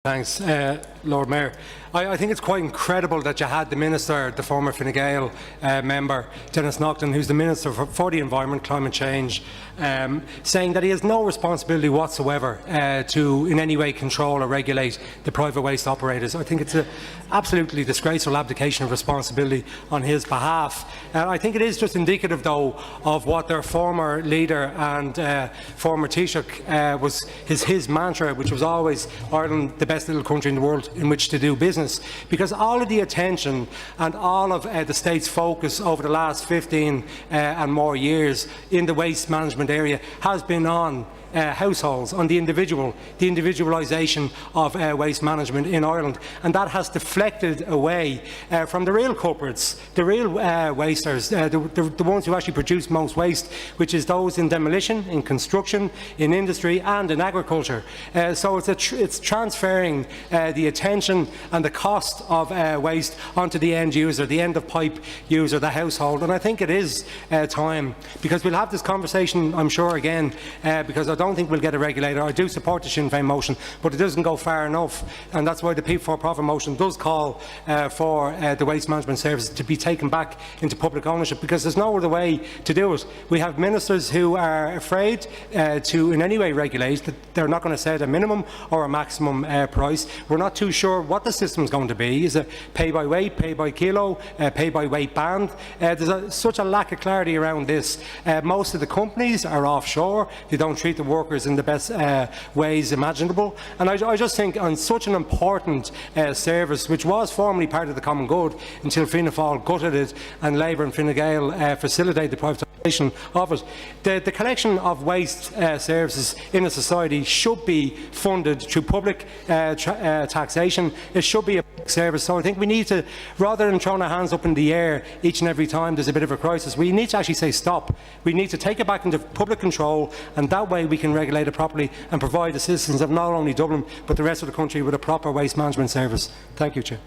Thanks, Lord Mayor. I think it's quite incredible that you had the Minister, the former Fine Gael member, Dennis Naughton, who's the Minister for the Environment, Climate Change, saying that he has no responsibility whatsoever to in any way control or regulate the private waste operators. I think it's an absolutely disgraceful abdication of responsibility on his behalf. I think it is just indicative, though, of what their former leader and former Taoiseach was his mantra, which was always Ireland, the best little country in the world in which to do business, because all of the attention and all of the state's focus over the last 15 and more years in the waste management area has been on households, on the individualisation of waste management in Ireland, and that has deflected away from the real culprits, the real wasters, the ones who actually produce most waste, which is those in demolition, in construction, in industry and in agriculture. So it's transferring the attention and the cost of waste onto the end user, the end of pipe user, the household, and I think it is time, because we'll have this conversation, I'm sure, again, because I don't think we'll get a regulator. I do support the Sinn Féin motion, but it doesn't go far enough, and that's why the People for Profit motion does call for the waste management services to be taken back into public ownership, because there's no other way to do it. We have ministers who are afraid to in any way regulate, that they're not going to set a minimum or a maximum price. We're not too sure what the system is going to be. Is it pay by weight, pay by kilo, pay by weight band? There's such a lack of clarity around this. Most of the companies are offshore. They don't treat the workers in the best ways imaginable, and I just think on such an important service, which was formerly part of the common good until Fianna Fail gutted it and Labour and Fine Gael facilitated the privatisation of it, the collection of waste services in a society should be funded through public taxation. It should be a public service. So I think we need to, rather than throwing our hands up in the air each and every time there's a bit of a crisis, we need to actually say stop. We need to take it back into public control, and that way we can regulate it properly and provide the citizens of not only Dublin but the rest of the country with a proper waste management service. Thank you, Chair.